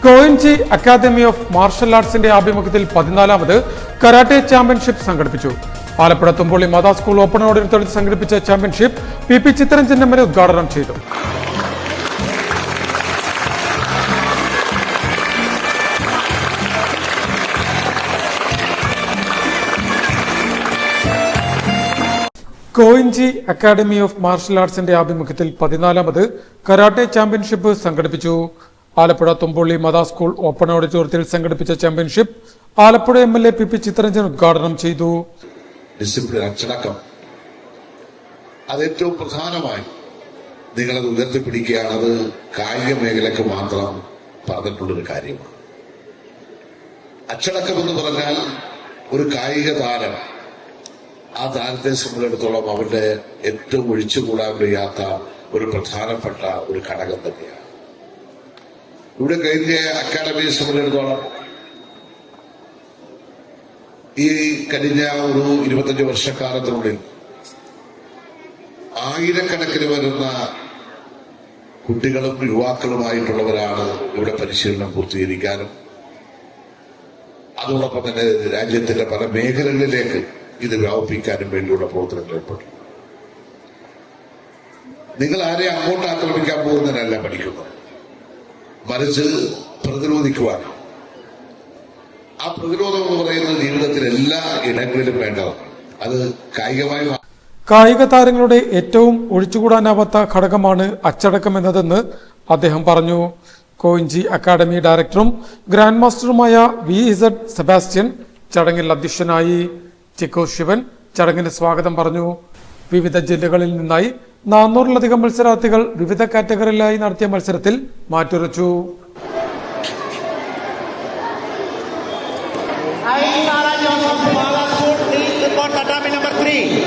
കോയിൻജി academy of marshal ആർട്സിന്റെ ആഭിമുഖ്യത്തിൽ 14ാമത് karate championship സംഘടിപ്പിച്ചു. ആലപ്പുഴ തുമ്പോളി മാതാ school open ഓഡിറ്റോറിയത്തിൽ സംഘടിപ്പിച്ച ചാമ്പ്യൻഷിപ്പ് പി ചിത്തരഞ്ജൻ എം.എൽ.എ ഉദ്ഘാടനം ചെയ്തു. കോയിൻജി അക്കാദമി ഓഫ് മാർഷൽ ആർട്സിന്റെ ആഭിമുഖ്യത്തിൽ 14ാമത് കരാട്ടെ ചാമ്പ്യൻഷിപ്പ് സംഘടിപ്പിച്ചു. ആലപ്പുഴ തുമ്പോളി മാതാ സ്കൂൾ ഓപ്പൺ ഓഡിറ്റോറിയത്തിൽ സംഘടിപ്പിച്ച championship Alappuzha MLA P Chittaranjan ഉദ്ഘാടനം ചെയ്തു. ഡിസിപ്ലിൻ, അച്ചടക്കം, അത് ഏറ്റവും പ്രധാനമായി നിങ്ങളത് ഉയർത്തിപ്പിടിക്കുകയാണ്. അത് കായിക മേഖലയ്ക്ക് മാത്രം പറഞ്ഞിട്ടുള്ളൊരു കാര്യമാണ്. അച്ചടക്കം എന്ന് പറഞ്ഞാൽ ഒരു കായിക താരം, ആ താരത്തെ സംബന്ധിച്ചിടത്തോളം അവരുടെ ഏറ്റവും ഒഴിച്ചുകൂടാൻ കഴിയാത്ത ഒരു പ്രധാനപ്പെട്ട ഒരു ഘടകം തന്നെയാണ്. ഇവിടെ കഴിഞ്ഞ അക്കാദമിയെ സംബന്ധിച്ചിടത്തോളം ഈ കഴിഞ്ഞ ഒരു 25 വർഷക്കാലത്തിനുള്ളിൽ ആയിരക്കണക്കിന് വരുന്ന കുട്ടികളും യുവാക്കളുമായിട്ടുള്ളവരാണ് ഇവിടെ പരിശീലനം പൂർത്തീകരിക്കാനും അതോടൊപ്പം തന്നെ രാജ്യത്തിന്റെ പല മേഖലകളിലേക്ക് ഇത് വ്യാപിപ്പിക്കാനും വേണ്ടിയുള്ള പ്രവർത്തനങ്ങൾ ഏർപ്പെട്ടു. നിങ്ങൾ ആരെ അങ്ങോട്ട് ആക്രമിക്കാൻ പോകുന്നതിനല്ല പഠിക്കുന്നത്, മറിച്ച് പ്രതിരോധിക്കുവാനും. ആ പ്രതിരോധം എന്ന് പറയുന്നത് ജീവിതത്തിൽ എല്ലാ ഇടങ്ങളിലും വേണ്ടതാണ്. അത് കായിക താരങ്ങളുടെ ഏറ്റവും ഒഴിച്ചുകൂടാനാവാത്ത ഘടകമാണ് അച്ചടക്കം എന്നതെന്ന് അദ്ദേഹം പറഞ്ഞു. കോയിൻജി അക്കാദമി ഡയറക്ടറും ഗ്രാൻഡ് മാസ്റ്ററുമായ VZ സെബാസ്റ്റ്യൻ ചടങ്ങിൽ അധ്യക്ഷനായി. ചിക്കോ ശിവൻ ചടങ്ങിന് സ്വാഗതം പറഞ്ഞു. വിവിധ ജില്ലകളിൽ നിന്നായി 400-ലധികം മത്സരാർത്ഥികൾ വിവിധ കാറ്റഗറിയിലായി നടത്തിയ മത്സരത്തിൽ മാറ്റുരച്ചു. Sarah Joseph, Mala School, please report tatami number 3.